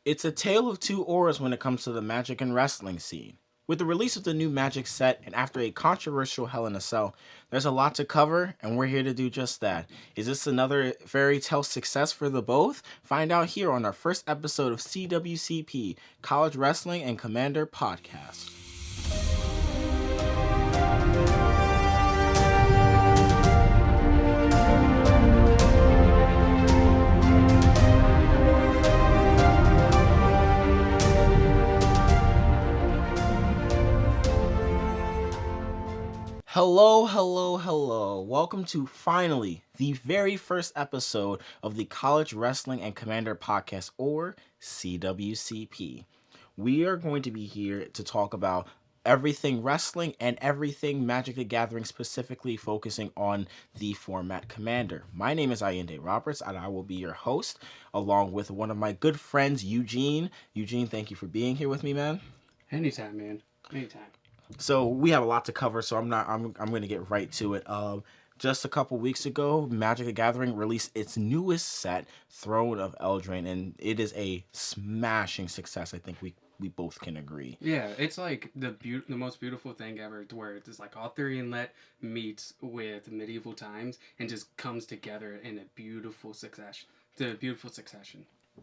It's a tale of two auras when it comes to the Magic and wrestling scene. With the release of the new Magic set and after a controversial Hell in a Cell, there's a lot to cover, and we're here to do just that. Is this another fairy tale success for the both? Find out here on our first episode of CWCP, College Wrestling and Commander Podcast. Hello. Welcome to finally the very first episode of the College Wrestling and Commander Podcast, or CWCP. We are going to be here to talk about everything wrestling and everything Magic the Gathering, specifically focusing on the format Commander. My name is Ayinde Roberts, and I will be your host, along with one of my good friends, Eugene. Eugene, thank you for being here with me, man. Anytime, man. Anytime. So we have a lot to cover, so I'm going to get right to it. Just a couple weeks ago, Magic the Gathering released its newest set, Throne of Eldraine, and it is a smashing success. I think we both can agree. Yeah, it's like the most beautiful thing ever, to where it's like Arthurian Let meets with medieval times and just comes together in a beautiful succession.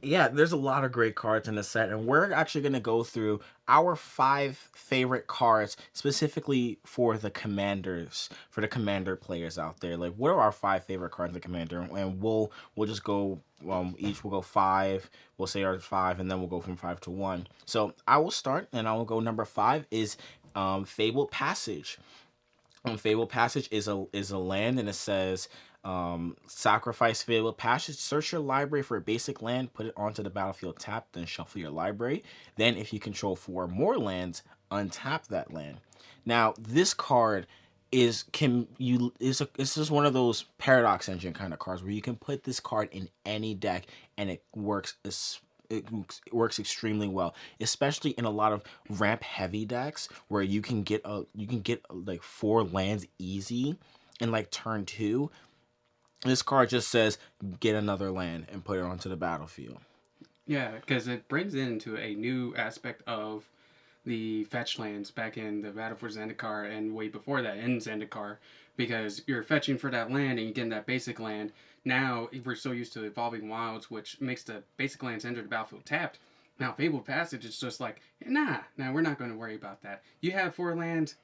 Yeah, there's a lot of great cards in the set, and we're actually going to go through our 5 favorite cards specifically for the commanders, for the commander players out there. Like, what are our 5 favorite cards in the commander? And we'll just go each will go 5. We'll say our 5, and then we'll go from 5 to 1. So I will start, and I will go number 5 is Fabled Passage. Fabled Passage is a land, and it says sacrifice Fabled Passage, search your library for a basic land, put it onto the battlefield tapped, then shuffle your library. Then if you control 4 more lands, untap that land. Now this card is just one of those Paradox Engine kind of cards where you can put this card in any deck and it works extremely well, especially in a lot of ramp heavy decks where you can get like 4 lands easy in like turn 2. This card just says get another land and put it onto the battlefield. Yeah, because it brings into a new aspect of the fetch lands back in the Battle for Zendikar and way before that in Zendikar, because you're fetching for that land and you get that basic land. Now we're so used to Evolving Wilds, which makes the basic lands enter the battlefield tapped. Now Fabled Passage is just like, nah, we're not going to worry about that. You have 4 lands,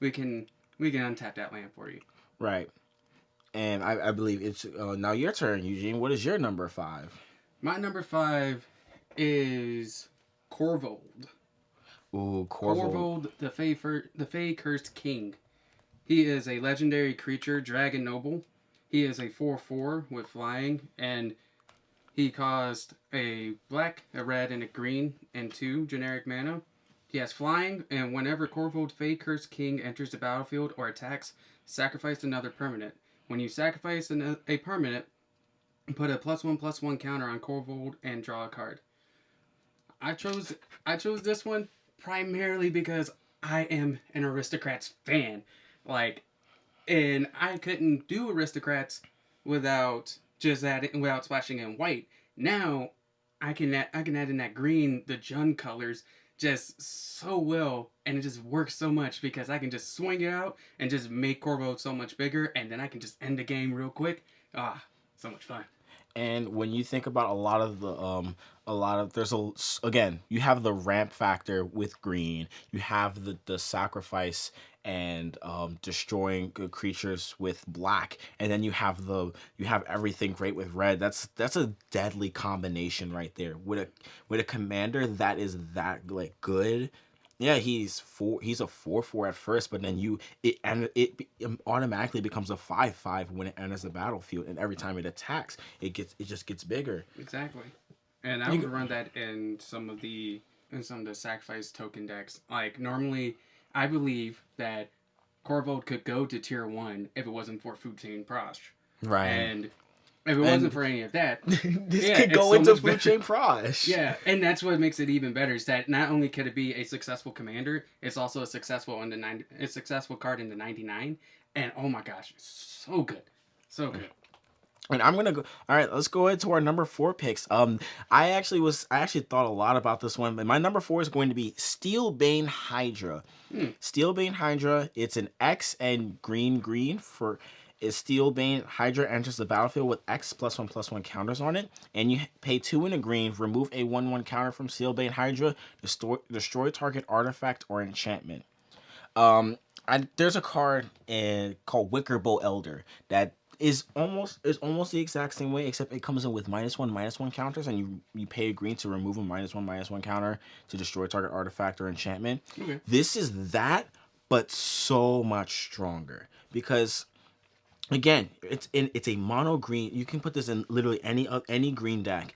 we can untap that land for you. Right. And I believe it's now your turn, Eugene. What is your number 5? My number 5 is Corvold. Ooh, Corvold. Corvold, the Fey Cursed King. He is a legendary creature, Dragon Noble. He is a 4/4 with flying, and he cost a black, a red, and a green, and 2 generic mana. He has flying, and whenever Corvold Fey Cursed King enters the battlefield or attacks, sacrifice another permanent. When you sacrifice a permanent, put a +1/+1 counter on Corvold and draw a card. I chose this one primarily because I am an Aristocrats fan. And I couldn't do Aristocrats without splashing in white. Now I can add in that green, the Jund colors, just so well, and it just works so much because I can just swing it out and just make Corvo so much bigger, and then I can just end the game real quick. So much fun. And when you think about again, you have the ramp factor with green, you have the sacrifice and destroying creatures with black, and then you have everything great with red. That's a deadly combination right there. With a commander that is that like good. Yeah, he's a 4/4 at first, but then it automatically becomes a 5/5 when it enters the battlefield, and every time it attacks, it just gets bigger. Exactly. And I would run that in some of the sacrifice token decks. Like, normally I believe that Corvold could go to tier 1 if it wasn't for Food Chain Prosh. Right. And if it wasn't for any of that, this could go into Food Chain Prosh. Yeah, and that's what makes it even better, is that not only could it be a successful commander, it's also a successful card in the 99. And oh my gosh, so good. So good. And I'm gonna go. All right, let's go into our number four picks. I actually thought a lot about this one, but my number four is going to be Steelbane Hydra. Hmm. Steelbane Hydra. It's an X and green for. Is Steelbane Hydra enters the battlefield with X +1/+1 counters on it, and you pay 2 in a green. Remove a 1/1 counter from Steelbane Hydra. Destroy target artifact or enchantment. Um, there's a card called Wickerbow Elder that is almost the exact same way, except it comes in with -1/-1 counters, and you pay a green to remove a -1/-1 counter to destroy target artifact or enchantment. Okay. This is that, but so much stronger because again, it's a mono green. You can put this in literally any green deck.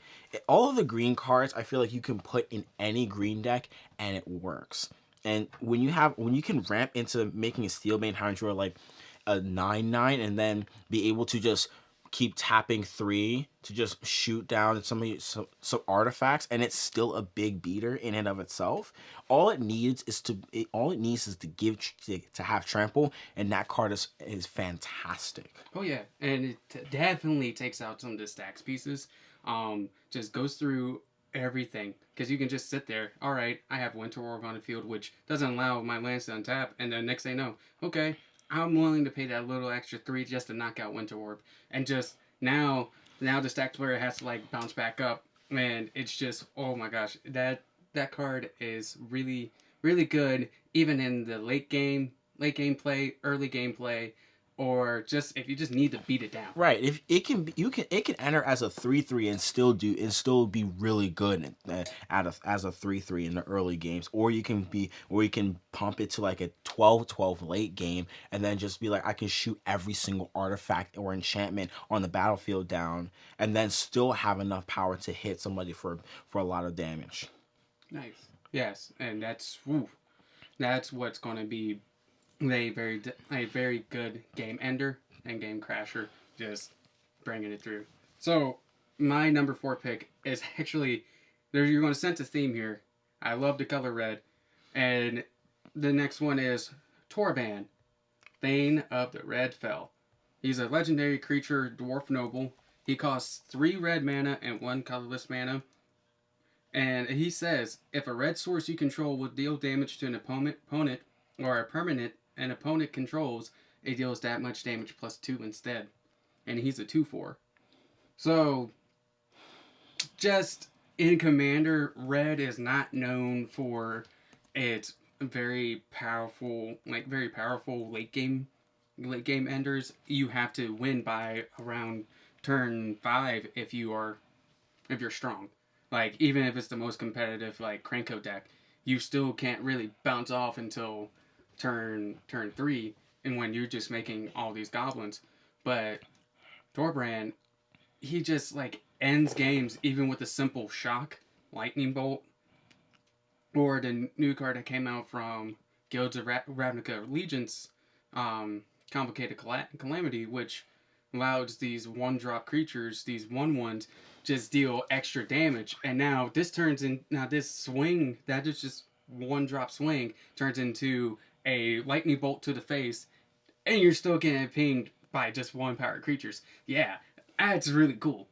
All of the green cards, I feel like you can put in any green deck and it works. And when you can ramp into making a Steelbane Hydra like a 9/9 and then be able to just keep tapping 3 to just shoot down some artifacts, and it's still a big beater in and of itself. All it needs is to have trample, and that card is fantastic. Oh yeah, and it definitely takes out some of the stacks pieces. Just goes through everything because you can just sit there. All right, I have Winter Orb on the field, which doesn't allow my lands to untap, and then next thing you know, okay, I'm willing to pay that little extra 3 just to knock out Winter Orb, and just now the stacked player has to like bounce back up, and it's just oh my gosh, that card is really good even in the late game play, early game play, or just if you just need to beat it down. Right. If it can enter as a 3/3 and still be really good as a 3/3 in the early games, or you can pump it to like a 12/12 late game and then just be like I can shoot every single artifact or enchantment on the battlefield down and then still have enough power to hit somebody for a lot of damage. Nice. Yes, and that's what's going to be a very good game ender and game crasher, just bringing it through. So my number 4 pick is actually there. You're going to sense a theme here. I love the color red, and the next one is Torban, Thane of the Red Fell. He's a legendary creature, dwarf noble. He costs 3 red mana and 1 colorless mana. And he says, if a red source you control will deal damage to an opponent or a permanent an opponent controls, it deals that much damage +2 instead. And he's a 2/4. So, just in Commander, red is not known for its very powerful late game enders. You have to win by around turn 5 if you're strong. Like even if it's the most competitive like Cranko deck, you still can't really bounce off until turn 3, and when you're just making all these goblins. But Torbrand, he just like ends games even with a simple shock, lightning bolt, or the new card that came out from Guilds of Ravnica Allegiance, Complicated Calamity, which allows these 1-drop creatures, these 1/1s, just deal extra damage. And now this this swing that is just 1-drop swing turns into a lightning bolt to the face, and you're still getting pinged by just 1 power creatures. Yeah, that's really cool.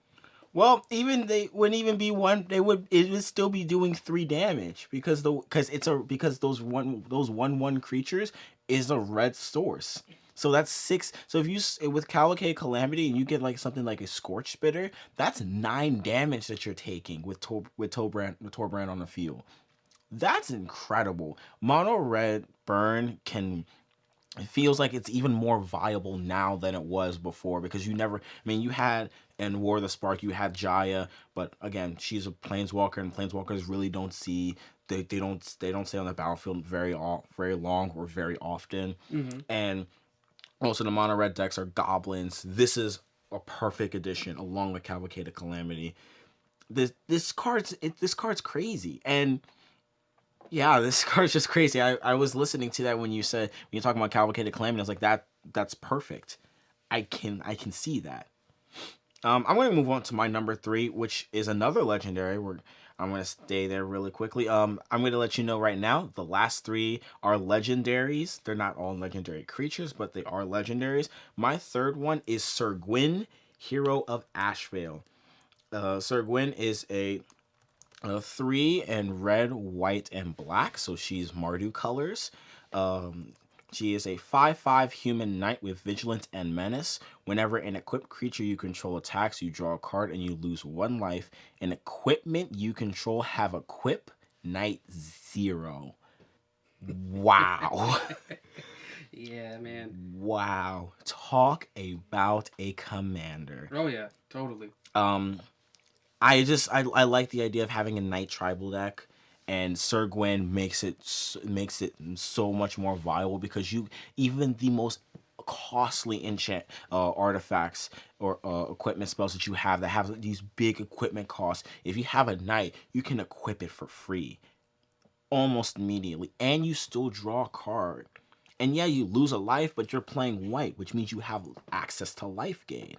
Well, even they wouldn't even be one. It would still be doing 3 damage because those 1/1 creatures is a red source. So that's 6. So if with Cavalcade Calamity and you get like something like a Scorch Spitter, that's 9 damage that you're taking with Torbrand on the field. That's incredible. Mono red burn can it feels like it's even more viable now than it was before because you had in War of the Spark you had Jaya, but again she's a planeswalker and planeswalkers really don't see they don't stay on the battlefield very long or very often. Mm-hmm. And also the mono red decks are goblins. This is a perfect addition along with Cavalcade of Calamity. This card's crazy. And yeah, this card's just crazy. I was listening to that when you're talking about Cavalcade of Calamity. I was like, that's perfect. I can see that. I'm going to move on to my number 3, which is another legendary. I'm going to stay there really quickly. I'm going to let you know right now, the last 3 are legendaries. They're not all legendary creatures, but they are legendaries. My third one is Sir Gwyn. Hero of Ashvale. Sir Gwyn is a 3 in red, white, and black, so she's Mardu colors. Um, she is a 5/5 human knight with vigilance and menace. Whenever an equipped creature you control attacks, you draw a card and you lose 1 life. An equipment you control have equip knight 0. Wow. Yeah, man. Wow. Talk about a commander. Oh yeah, totally. Um, I like the idea of having a knight tribal deck, and Sir Gwen makes it so much more viable because you even the most costly enchant artifacts or equipment spells that you have that have these big equipment costs. If you have a knight, you can equip it for free almost immediately, and you still draw a card. And yeah, you lose a life, but you're playing white, which means you have access to life gain.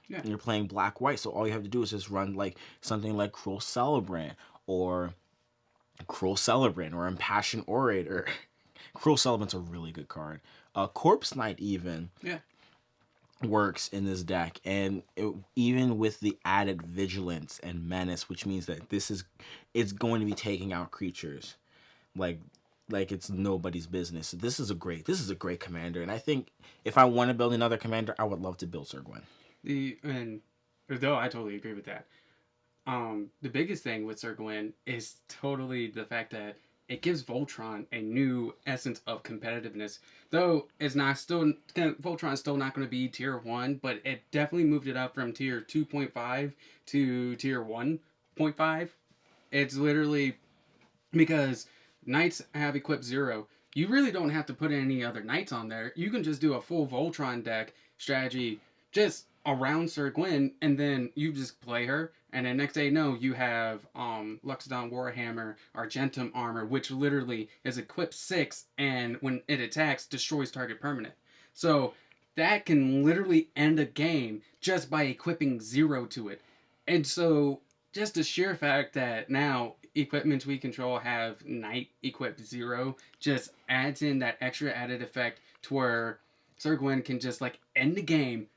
Yeah. And you're playing black white, so all you have to do is just run like something like or Cruel Celebrant or Impassioned Orator. Cruel Celebrant's a really good card. Corpse Knight even Yeah. works in this deck, and even with the added vigilance and menace, which means that it's going to be taking out creatures like it's nobody's business. So this is a great commander, and I think if I want to build another commander, I would love to build Sir Gwen. And though I totally agree with that. The biggest thing with Sir Gwyn is totally the fact that it gives Voltron a new essence of competitiveness. Though it's not still Voltron's still not going to be tier 1, but it definitely moved it up from tier 2.5 to tier 1.5. It's literally because knights have equipped 0. You really don't have to put any other knights on there. You can just do a full Voltron deck strategy just around Sir Gwyn, and then you just play her, and then next day, no, you have Luxodon Warhammer, Argentum Armor, which literally is equipped 6, and when it attacks, destroys target permanent. So that can literally end a game just by equipping 0 to it. And so just the sheer fact that now equipments we control have Knight equipped 0 just adds in that extra added effect to where Sir Gwyn can just like end the game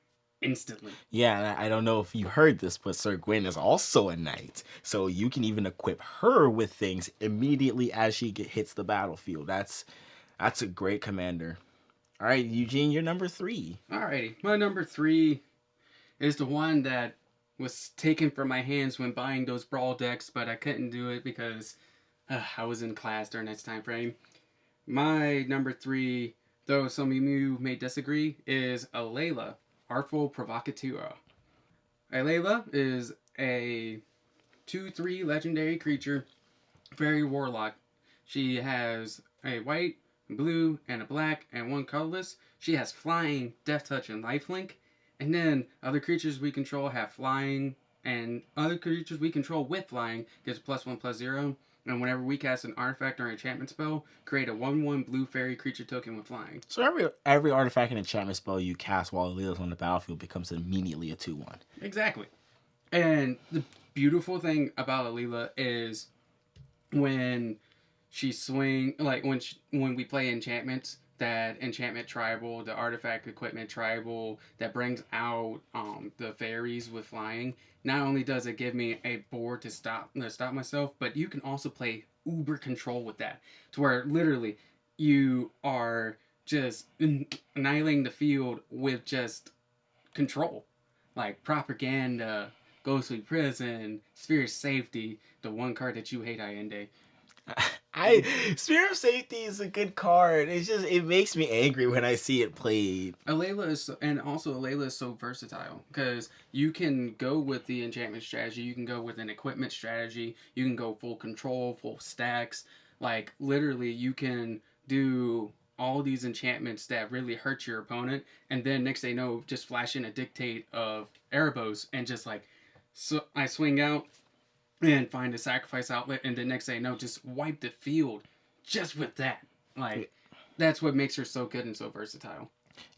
instantly. Yeah, and I don't know if you heard this, but Sir Gwen is also a knight, so you can even equip her with things immediately as she hits the battlefield. That's a great commander. All right, Eugene, you're number 3. Alrighty, my number 3 is the one that was taken from my hands when buying those brawl decks, but I couldn't do it because I was in class during that time frame. My number 3, though some of you may disagree, is Alayla, Artful Provocateur. Alayla is a 2/3 legendary creature, fairy warlock. She has a white, blue, and a black, and 1 colorless. She has flying, death touch, and lifelink. And then other creatures we control have flying, and other creatures we control with flying gets +1/+0. And whenever we cast an artifact or enchantment spell, create a 1/1 blue fairy creature token with flying. So every artifact and enchantment spell you cast while Leo's on the battlefield becomes immediately a 2/1. Exactly. And the beautiful thing about Alila is when she swing, like when we play enchantments, that enchantment tribal, the artifact equipment tribal that brings out the fairies with flying. Not only does it give me a board to stop myself, but you can also play uber control with that, to where literally you are just annihilating the field with just control, like propaganda, ghostly prison, sphere of safety, the one card that you hate, Ayinde. I Spirit of Safety is a good card. It makes me angry when I see it played. Alayla is so versatile because you can go with the enchantment strategy, you can go with an equipment strategy, you can go full control, full stacks. Like literally, you can do all these enchantments that really hurt your opponent, and then next thing you know, just flash in a dictate of Erebos and just like, so I swing out and find a sacrifice outlet, and the next thing you know, just wipe the field just with that. Like that's what makes her so good and so versatile.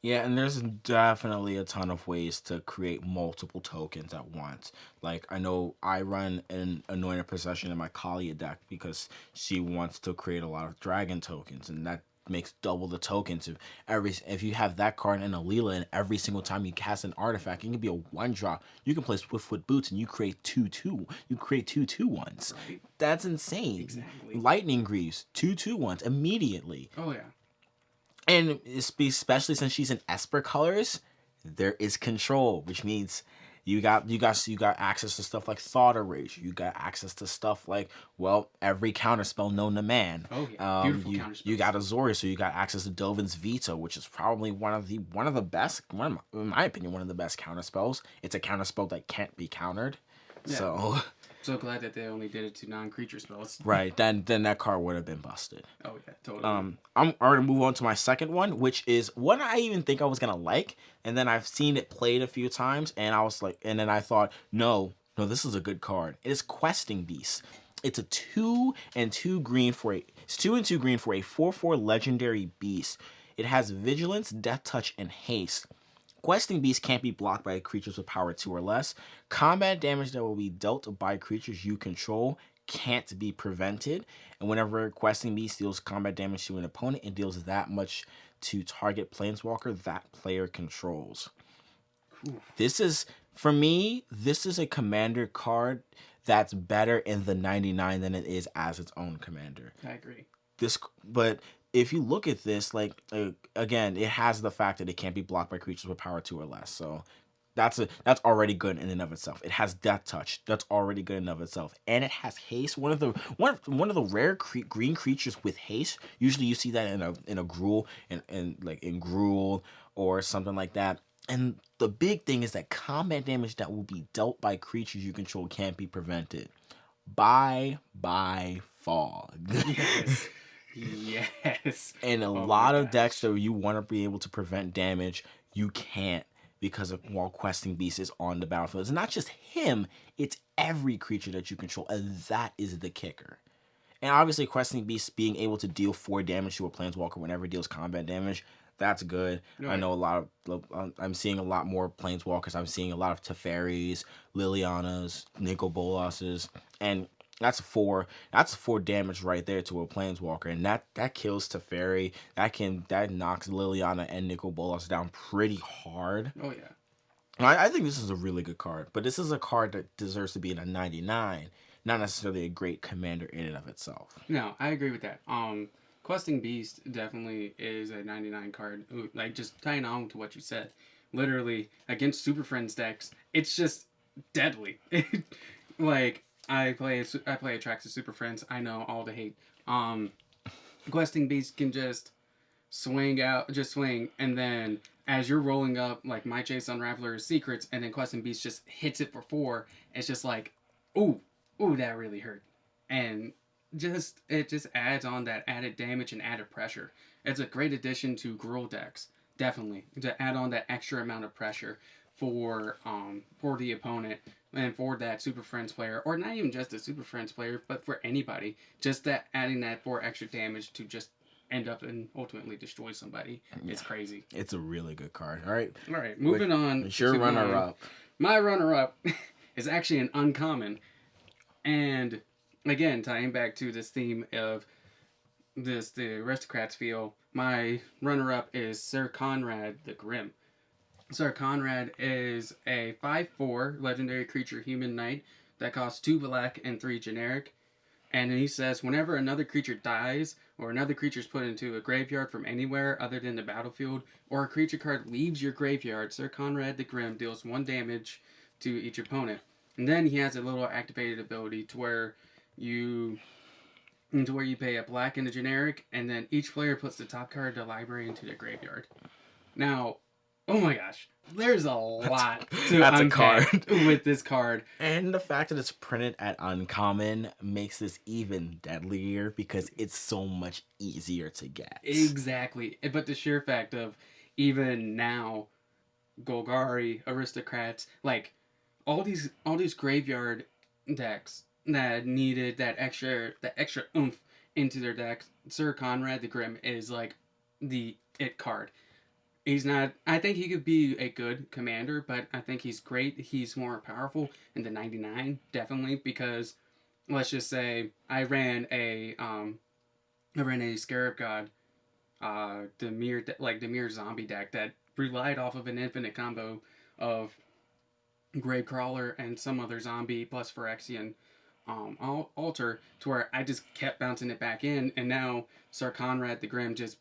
Yeah, and there's definitely a ton of ways to create multiple tokens at once. Like, I know I run an Anointed Procession in my Kalia deck because she wants to create a lot of dragon tokens, and makes double the tokens. If you have that card in a Leela, and every single time you cast an artifact, it can be a 1-drop. You can play Swiftfoot Boots and you create 2/2. You create 2/2/1s. Right. That's insane. Exactly. Lightning Greaves, 2/2/1s immediately. Oh yeah. And especially since she's in Esper colors, there is control, which means you got access to stuff like Thought Erasure. You got access to stuff like, well, every counterspell known to man. Oh yeah. Beautiful counterspells. You got Azorius, so you got access to Dovin's Veto, which is probably one of the best, in my opinion, one of the best counterspells. It's a counterspell that can't be countered. Yeah. So glad that they only did it to non-creature spells. Right, then that card would have been busted. Oh yeah, totally. I'm going to move on to my second one, which is one I even think I was gonna like, and then I've seen it played a few times, and I was like, and then I thought, no, this is a good card. It is Questing Beast. It's a 2/2 green for a 4/4 legendary beast. It has Vigilance, Death Touch, and Haste. Questing Beast can't be blocked by creatures with power 2 or less. Combat damage that will be dealt by creatures you control can't be prevented. And whenever Questing Beast deals combat damage to an opponent, it deals that much to target planeswalker that player controls. This is, for me, this is a commander card that's better in the 99 than it is as its own commander. I agree. But if you look at this, like, again, it has the fact that it can't be blocked by creatures with power 2 or less. So that's already good in and of itself. It has Death Touch. That's already good in and of itself. And it has Haste. One of the rare green creatures with Haste. Usually you see that in a Gruul and like in Gruul or something like that. And the big thing is that combat damage that will be dealt by creatures you control can't be prevented. Bye Fog. Yes. Yes. And a lot of decks that you want to be able to prevent damage, you can't, because of while Questing Beast is on the battlefield. It's not just him, it's every creature that you control, and that is the kicker. And obviously Questing Beast being able to deal 4 damage to a planeswalker whenever it deals combat damage, that's good. Right. I know I'm seeing a lot more planeswalkers. I'm seeing a lot of Teferis, Lilianas, Nicol Bolas's, and that's 4 damage right there to a planeswalker, and that kills Teferi. That knocks Liliana and Nicol Bolas down pretty hard. Oh yeah. I think this is a really good card, but this is a card that deserves to be in a 99, not necessarily a great commander in and of itself. No, I agree with that. Questing Beast definitely is a 99 card. Ooh, like, just tying on to what you said, literally against Super Friends decks, it's just deadly. Like, I play Atraxa Super Friends. I know all the hate. Questing Beast can just swing, and then as you're rolling up, like My Chase Unraveler Secrets, and then Questing Beast just hits it for 4. It's just like, ooh, that really hurt, and it just adds on that added damage and added pressure. It's a great addition to Gruul decks, definitely, to add on that extra amount of pressure for the opponent and for that Super Friends player, or not even just a Super Friends player, but for anybody. Just that adding that 4 extra damage to just end up and ultimately destroy somebody. Yeah. It's crazy. It's a really good card. All right, moving on. It's your runner-up. My runner-up is actually an uncommon, and again, tying back to this theme of the aristocrats feel, my runner-up is Sir Conrad the Grim. Sir Conrad is a 5/4 legendary creature human knight that costs 2 black and 3 generic. And he says, whenever another creature dies, or another creature is put into a graveyard from anywhere other than the battlefield, or a creature card leaves your graveyard, Sir Conrad the Grim deals 1 damage to each opponent. And then he has a little activated ability to where you pay a black and a generic, and then each player puts the top card of the library into the graveyard. Now, oh my gosh, there's a lot to unpack with this card. And the fact that it's printed at uncommon makes this even deadlier because it's so much easier to get. Exactly. But the sheer fact of even now, Golgari, aristocrats, like all these graveyard decks that needed that extra oomph into their decks, Sir Conrad the Grim is like the it card. He's not, I think he could be a good commander, but I think he's great. He's more powerful in the 99, definitely, because let's just say I ran a Scarab God Demir zombie deck that relied off of an infinite combo of Gravecrawler and some other zombie plus Phyrexian altar, to where I just kept bouncing it back in, and now Sir Conrad the Grim just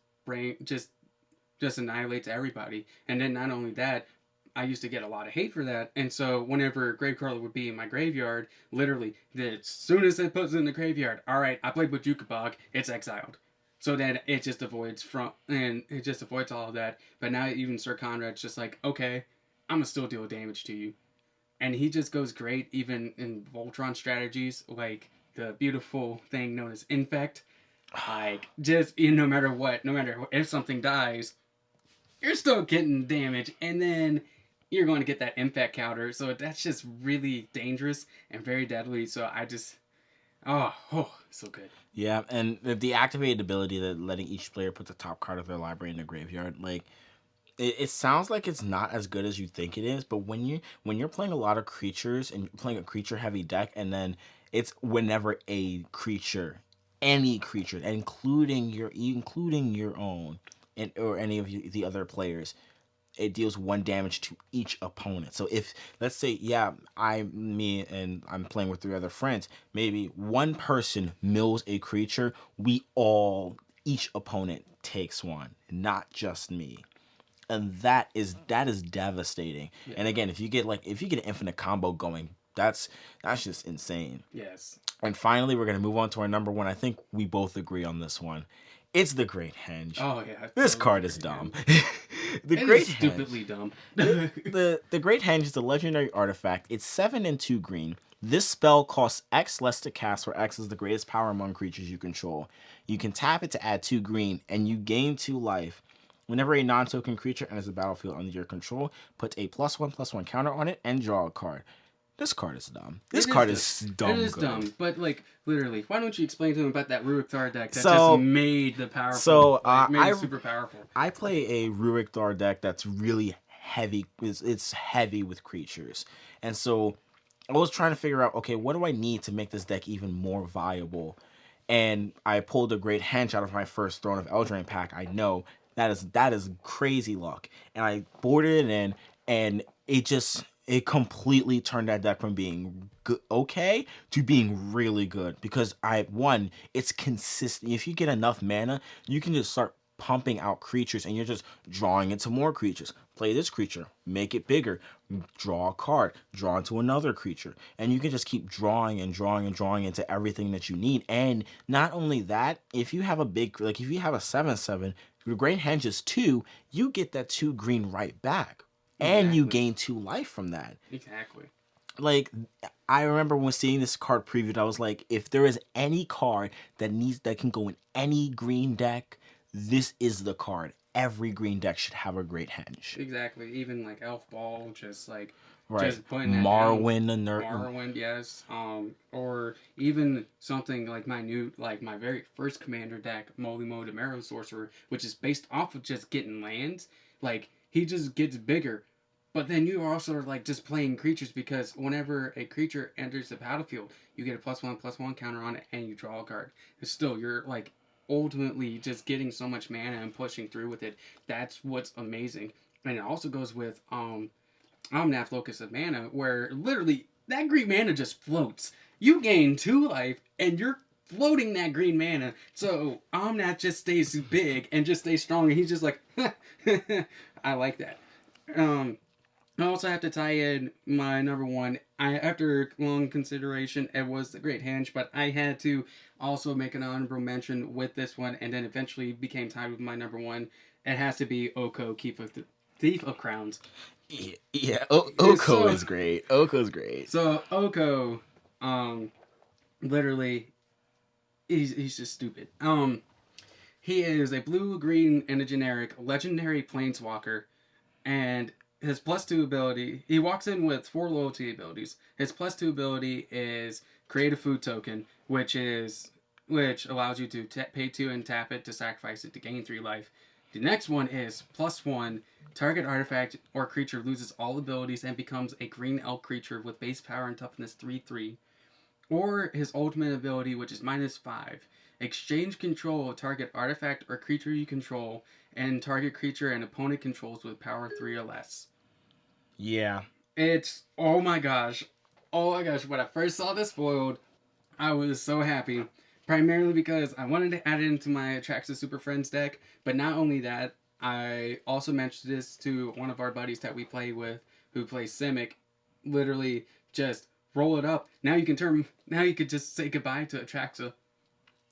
annihilates everybody. And then not only that, I used to get a lot of hate for that, and so whenever Gravecrawler would be in my graveyard, literally, as soon as it puts it in the graveyard, all right, I played with Jukabog, it's exiled. So then it just avoids all of that. But now even Sir Conrad's just like, okay, I'm gonna still deal damage to you, and he just goes great even in Voltron strategies, like the beautiful thing known as Infect. Like, just, no matter what, no matter if something dies, you're still getting damage, and then you're going to get that Infect counter. So that's just really dangerous and very deadly. So I just, so good. Yeah, and the activated ability that letting each player put the top card of their library in the graveyard, like it sounds like it's not as good as you think it is, but when you're playing a lot of creatures and you're playing a creature heavy deck, and then it's whenever a creature, any creature, including your own, and or any of the other players, it deals one damage to each opponent. So if, let's say, yeah, I'm playing with three other friends, maybe one person mills a creature, each opponent takes one, not just me. And that is devastating. Yeah. And again, if you get an infinite combo going, that's just insane. Yes. And finally, we're gonna move on to our number one. I think we both agree on this one. It's the Great Henge. Oh yeah. This Totally card is agree, dumb. man. The It Great is Henge. stupidly dumb. The Great Henge is a legendary artifact. It's 7 and 2 green. This spell costs X less to cast, where X is the greatest power among creatures you control. You can tap it to add 2 green, and you gain 2 life. Whenever a non-token creature enters the battlefield under your control, put a +1/+1 counter on it and draw a card. This card is dumb. This card is dumb. It is good. dumb, but like literally, why don't you explain to them about that Rurik Thar deck that So- just made the powerful, so, made it super powerful. I play a Rurik Thar deck that's really heavy. It's heavy with creatures, and so I was trying to figure out, okay, what do I need to make this deck even more viable? And I pulled a Great Henge out of my first Throne of Eldraine pack. I know that is crazy luck, and I boarded it in, and it completely turned that deck from being good, okay, to being really good, because it's consistent. If you get enough mana, you can just start pumping out creatures, and you're just drawing into more creatures. Play this creature, make it bigger, draw a card, draw into another creature, and you can just keep drawing and drawing and drawing into everything that you need. And not only that, if you have a 7/7, your Great Henge is 2, you get that 2 green right back. And you Exactly. gain 2 life from that. Exactly. Like, I remember when seeing this card previewed, I was like, if there is any card that can go in any green deck, this is the card. Every green deck should have a Great Henge. Exactly. Even like Elf Ball, just like Right. just putting that Morrowind, down. Morrowind, yes. Or even something like my very first commander deck, Moly Mo Demero Sorcerer, which is based off of just getting lands. Like, he just gets bigger. But then you also are like just playing creatures, because whenever a creature enters the battlefield, you get a +1/+1 counter on it, and you draw a card. And still, you're like ultimately just getting so much mana and pushing through with it. That's what's amazing. And it also goes with Omnath Locus of Mana, where literally that green mana just floats. You gain 2 life, and you're floating that green mana. So Omnath just stays big and just stays strong, and he's just like, I like that. I also have to tie in my number one. After long consideration, it was the Great Henge, but I had to also make an honorable mention with this one, and then eventually became tied with my number one. It has to be Oko, Thief of Crowns. Yeah, Oko is great. Oko's great. So Oko, literally, he's just stupid. He is a blue-green and a generic legendary planeswalker, and his +2 ability, he walks in with 4 loyalty abilities. His +2 ability is create a food token, which allows you to pay 2 and tap it to sacrifice it to gain 3 life. The next one is +1, target artifact or creature loses all abilities and becomes a green elk creature with base power and toughness 3/3. Or his ultimate ability, which is -5. Exchange control of target artifact or creature you control, and target creature and opponent controls with power 3 or less. Yeah. It's, oh my gosh. Oh my gosh. When I first saw this foiled, I was so happy. Primarily because I wanted to add it into my Atraxa Super Friends deck, but not only that, I also mentioned this to one of our buddies that we play with who plays Simic. Literally, just roll it up. Now you could just say goodbye to Atraxa.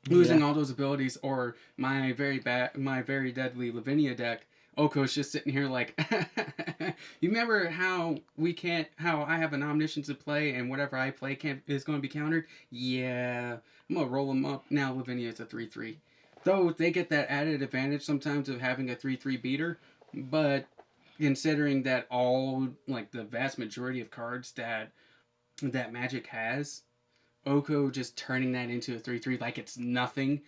Losing Yeah. all those abilities, or my very deadly Lavinia deck. Oko's just sitting here like, you remember how I have an omniscience to play, and whatever I play is going to be countered. Yeah, I'm gonna roll them up now. Lavinia's a 3/3, though they get that added advantage sometimes of having a 3/3 beater, but considering that all like the vast majority of cards that Magic has, Oko just turning that into a 3/3 like it's nothing.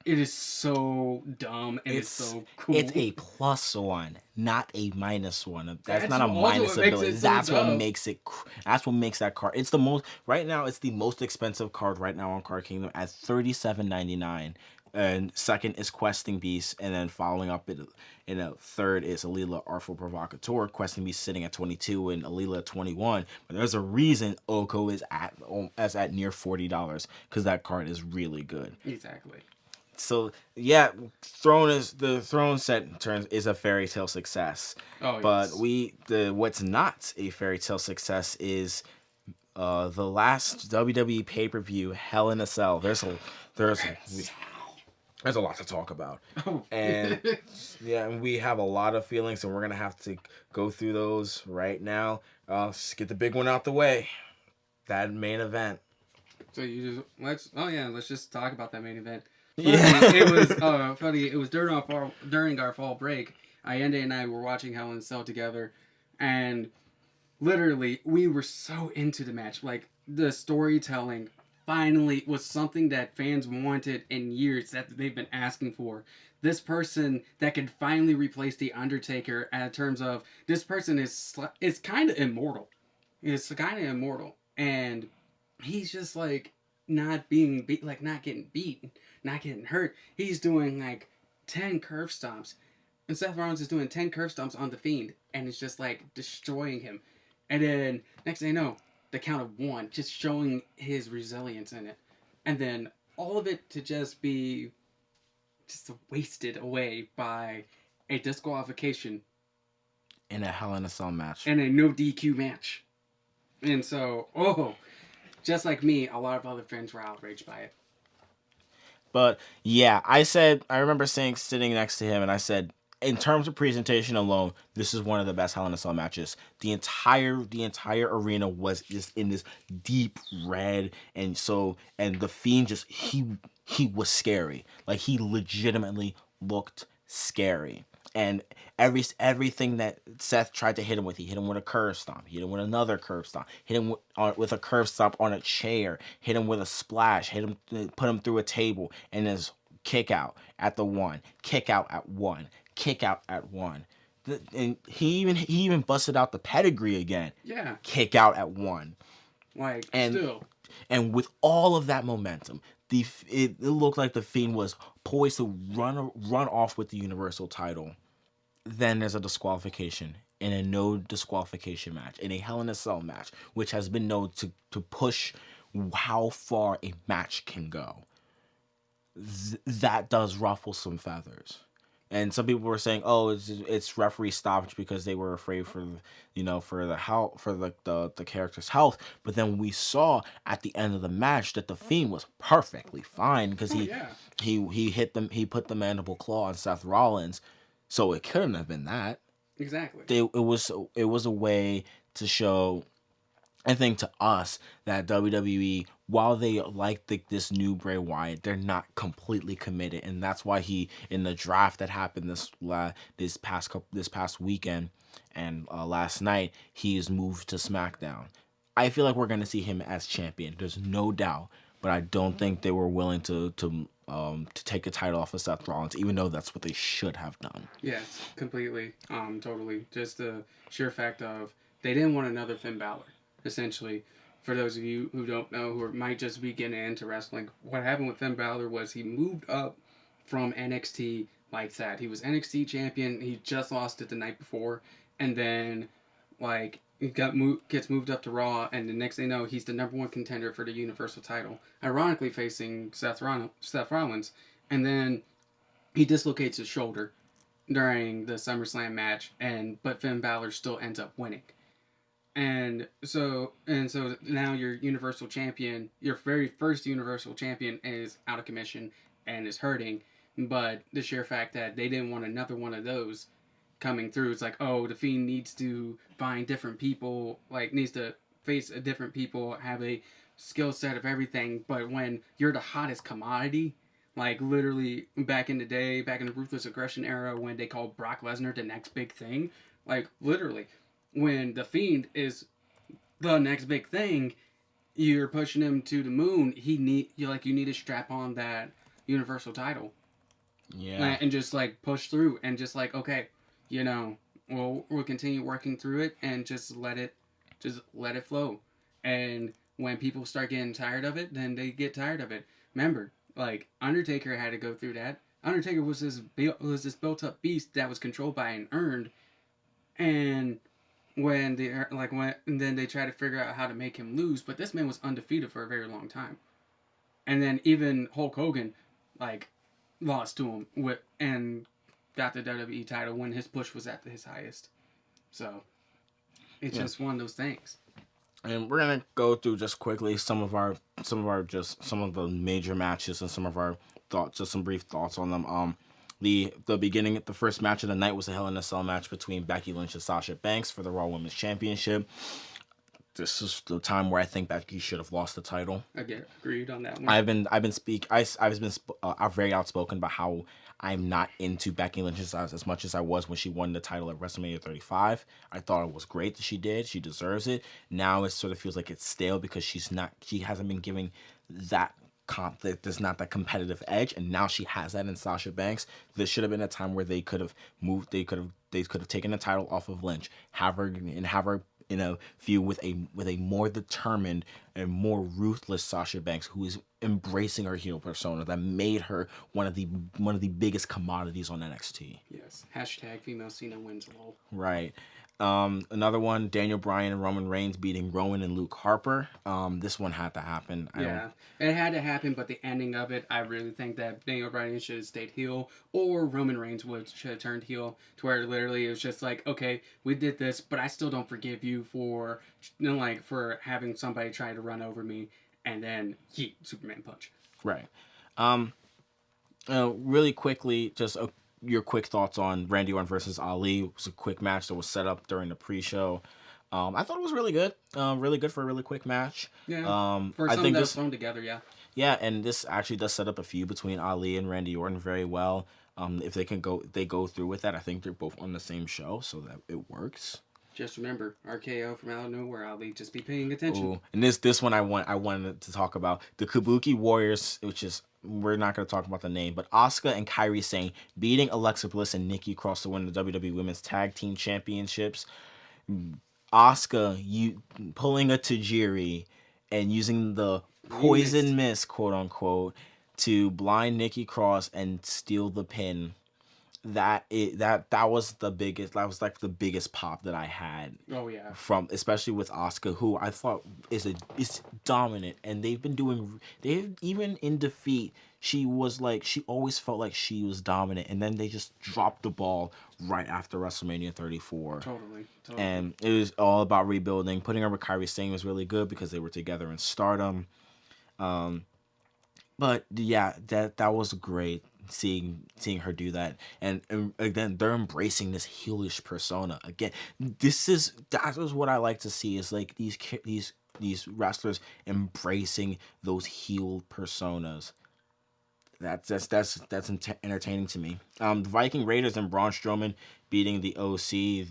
It is so dumb and it's It's so it's cool. a +1, not a -1. That's That's not a also minus what makes ability. it so That's what dumb. makes it. That's what makes that card. It's the most right now. It's the most expensive card right now on Card Kingdom at 37.99. And second is Questing Beast, and then following up in a third is Alila Artful Provocateur. Questing Beast sitting at 22 and Alila at 21. But there's a reason Oko is at near $40 because that card is really good. Exactly. So yeah, the throne set turns is a fairy tale success, Oh but yes. the what's not a fairy tale success is the last WWE pay per view, Hell in a Cell. There's there's a lot to talk about, Oh. and yeah, and we have a lot of feelings, and we're gonna have to go through those right now. Just get the big one out the way. That main event. So you just let's just talk about that main event. Funny, Yeah. it was funny. It was during our fall break. Ayende and I were watching Hell in a Cell together, and literally we were so into the match. Like the storytelling finally was something that fans wanted in years that they've been asking for. This person that could finally replace the Undertaker in terms of this person is kind of immortal. It's kind of immortal, and he's just like not being beat, like not getting beat, not getting hurt. He's doing like 10 curve stomps, and Seth Rollins is doing 10 curve stomps on the Fiend, and it's just like destroying him. And then next thing you know, the count of one, just showing his resilience in it, and then all of it to just be just wasted away by a disqualification In a Hell in a Cell match. and a no DQ match. And so, just like me, a lot of other fans were outraged by it. But yeah, I remember saying, sitting next to him, and I said, in terms of presentation alone, this is one of the best Hell in a Cell matches. The entire arena was just in this deep red, and the Fiend he was scary. Like he legitimately looked scary. And everything that Seth tried to hit him with, he hit him with a curve stomp, hit him with another curve stomp, hit him with a curve stomp on a chair, hit him with a splash, put him through a table, and his kick out at the one, kick out at one, kick out at one. And he even busted out the pedigree again, Yeah, kick out at one, like and still. and with all of that momentum, it looked like the Fiend was poised to run off with the Universal title. Then there's a disqualification in a no disqualification match, in a Hell in a Cell match, which has been known to push how far a match can go. That does ruffle some feathers. And some people were saying, "Oh, it's referee stoppage because they were afraid for the health, for the character's health." But then we saw at the end of the match that the Fiend was perfectly fine because Oh yeah, he put the mandible claw on Seth Rollins, so it couldn't have been that. exactly. It was a way to show, I think, to us that WWE, while they like this new Bray Wyatt, they're not completely committed, and that's why he, in the draft that happened this past weekend and last night, he is moved to SmackDown. I feel like we're gonna see him as champion. There's no doubt, but I don't think they were willing to take a title off of Seth Rollins, even though that's what they should have done. Yes, completely. Totally. Just the sheer fact of they didn't want another Finn Balor, essentially. For those of you who don't know, who might just be getting into wrestling, what happened with Finn Balor was he moved up from NXT like that. He was NXT champion. He just lost it the night before, and then like gets moved up to Raw, and the next thing you know, he's the number one contender for the Universal title, ironically facing Seth Rollins, and then he dislocates his shoulder during the SummerSlam match, and but Finn Balor still ends up winning. And so now your Universal Champion, your very first Universal Champion, is out of commission and is hurting. But the sheer fact that they didn't want another one of those coming through, it's like, oh, the Fiend needs to find different people, like needs to face a different people, have a skill set of everything. But when you're the hottest commodity, like literally back in the day, back in the Ruthless Aggression era, when they called Brock Lesnar the next big thing, like literally, when the Fiend is the next big thing, you're pushing him to the moon. You need to strap on that Universal title, Yeah. and just like push through, and just like, okay, we'll continue working through it, and just let it flow. And when people start getting tired of it, then they get tired of it. Remember, like Undertaker had to go through that. Undertaker was this built up beast that was controlled by an urn, and when and then they try to figure out how to make him lose, but this man was undefeated for a very long time. And then even Hulk Hogan, like, lost to him and got the WWE title when his push was at his highest. So it's Yeah. just one of those things. And we're gonna go through just quickly some of the major matches and some of our thoughts, just some brief thoughts on them. The first match of the night was a Hell in a Cell match between Becky Lynch and Sasha Banks for the Raw Women's Championship. This is the time where I think Becky should have lost the title. I get agreed on that one. I've very outspoken about how I'm not into Becky Lynch as much as I was when she won the title at WrestleMania 35. I thought it was great that she did. She deserves it. Now it sort of feels like it's stale because she hasn't been giving that there's not that competitive edge, and now she has that in Sasha Banks. There should have been a time where they could have moved. They could have taken the title off of Lynch, have her in a feud with a more determined and more ruthless Sasha Banks, who is embracing her heel persona that made her one of the biggest commodities on NXT. Yes. Hashtag female Cena wins lol. Right. Another one, Daniel Bryan and Roman Reigns beating Rowan and Luke Harper. This one had to happen. Yeah, it had to happen, but the ending of it, I really think that Daniel Bryan should have stayed heel, or Roman Reigns should have turned heel, to where literally it was just like, okay, we did this, but I still don't forgive you for, for having somebody try to run over me, and then Superman punch. Right. Really quickly, just your quick thoughts on Randy Orton versus Ali. It was a quick match that was set up during the pre-show. I thought it was really good. Really good for a really quick match. Yeah. For I something think that's thrown together, yeah. Yeah, and this actually does set up a feud between Ali and Randy Orton very well. If they go through with that, I think they're both on the same show, so that it works. Just remember, RKO from out of nowhere, Ali. Just be paying attention. Ooh. And this one I wanted to talk about the Kabuki Warriors, which is, we're not going to talk about the name, but Asuka and Kairi Sane beating Alexa Bliss and Nikki Cross to win the WWE Women's Tag Team Championships. Asuka, you pulling a Tajiri and using the poison mist, quote unquote, to blind Nikki Cross and steal the pin. That was the biggest. That was like the biggest pop that I had. Oh yeah. From, especially with Asuka, who I thought is dominant, and they've even in defeat, she always felt like she was dominant, and then they just dropped the ball right after WrestleMania 34. Totally. And it was all about rebuilding. Putting her with Kairi Sane was really good because they were together in Stardom. But yeah, that was great seeing her do that, and again they're embracing this heelish persona again. That is what I like to see, is like these wrestlers embracing those heel personas. That's entertaining to me. The Viking Raiders and Braun Strowman beating the OC,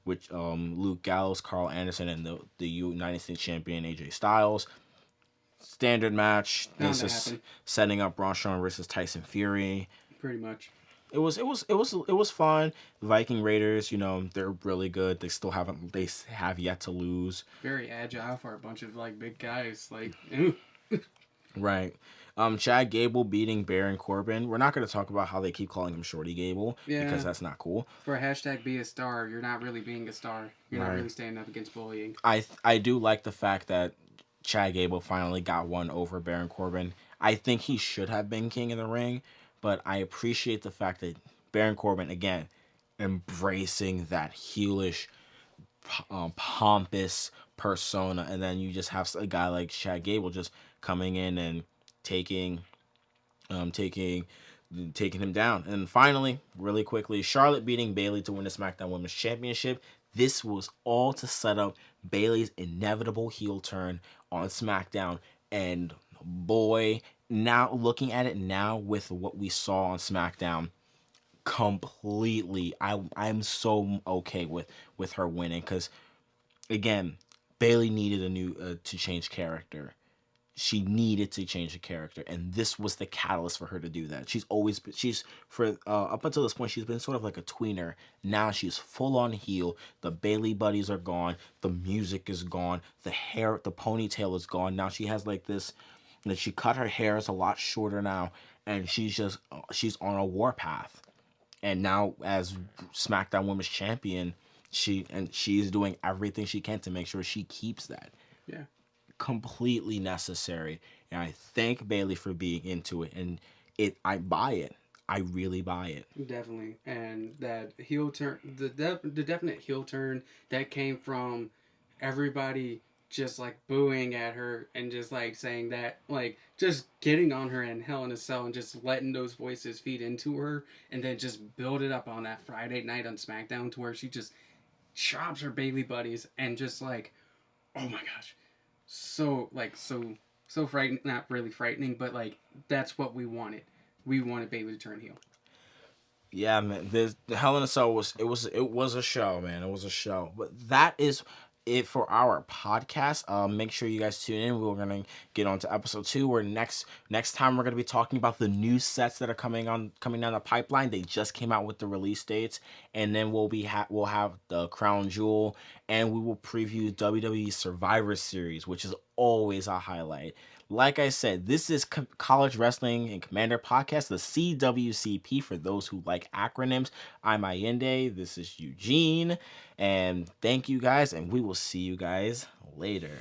which Luke Gallows, Carl Anderson, and the United States Champion AJ Styles. Standard match. This is setting up Braun Strowman versus Tyson Fury. Pretty much. it was fun. Viking Raiders, they're really good. They have yet to lose. Very agile for a bunch of like big guys. Like, ooh. Right. Chad Gable beating Baron Corbin. We're not going to talk about how they keep calling him Shorty Gable because Yeah. that's not cool. For a hashtag be a star, you're not really being a star. You're not Right. really standing up against bullying. I do like the fact that Chad Gable finally got one over Baron Corbin. I think he should have been king of the ring, but I appreciate the fact that Baron Corbin again embracing that heelish, pompous persona, and then you just have a guy like Chad Gable just coming in and taking, um, taking, taking him down. And finally, really quickly, Charlotte beating Bayley to win the SmackDown Women's Championship. This was all to set up Bayley's inevitable heel turn on SmackDown. And boy, now looking at it now with what we saw on SmackDown, completely, I'm so okay with her winning because again, Bayley needed a new to change character. She needed to change the character, and this was the catalyst for her to do that. She's for up until this point she's been sort of like a tweener. Now she's full on heel. The Bailey buddies are gone. The music is gone. The ponytail is gone. Now she has like this. That she cut her hair is a lot shorter now, and she's on a warpath. And now as SmackDown Women's Champion, she's doing everything she can to make sure she keeps that. Yeah. Completely necessary, and I thank Bayley for being into it, and I buy it. I really buy it. Definitely. And that heel turn, the definite heel turn that came from everybody just like booing at her and just like saying that, like just getting on her in Hell in a Cell and just letting those voices feed into her and then just build it up on that Friday night on SmackDown to where she just chops her Bailey buddies and just like, oh my gosh, so frightening, not really frightening, but like that's what we wanted. We wanted Bailey to turn heel. Yeah, man. The Hell in a Cell was a show, man. It was a show. But that is it for our podcast. Make sure you guys tune in. We're gonna get on to episode 2, where next time we're gonna be talking about the new sets that are coming down the pipeline. They just came out with the release dates, and then we'll have the Crown Jewel, and we will preview WWE Survivor Series, which is always a highlight. Like I said, this is College Wrestling and Commander Podcast, the CWCP for those who like acronyms. I'm Ayinde. This is Eugene. And thank you guys, and we will see you guys later.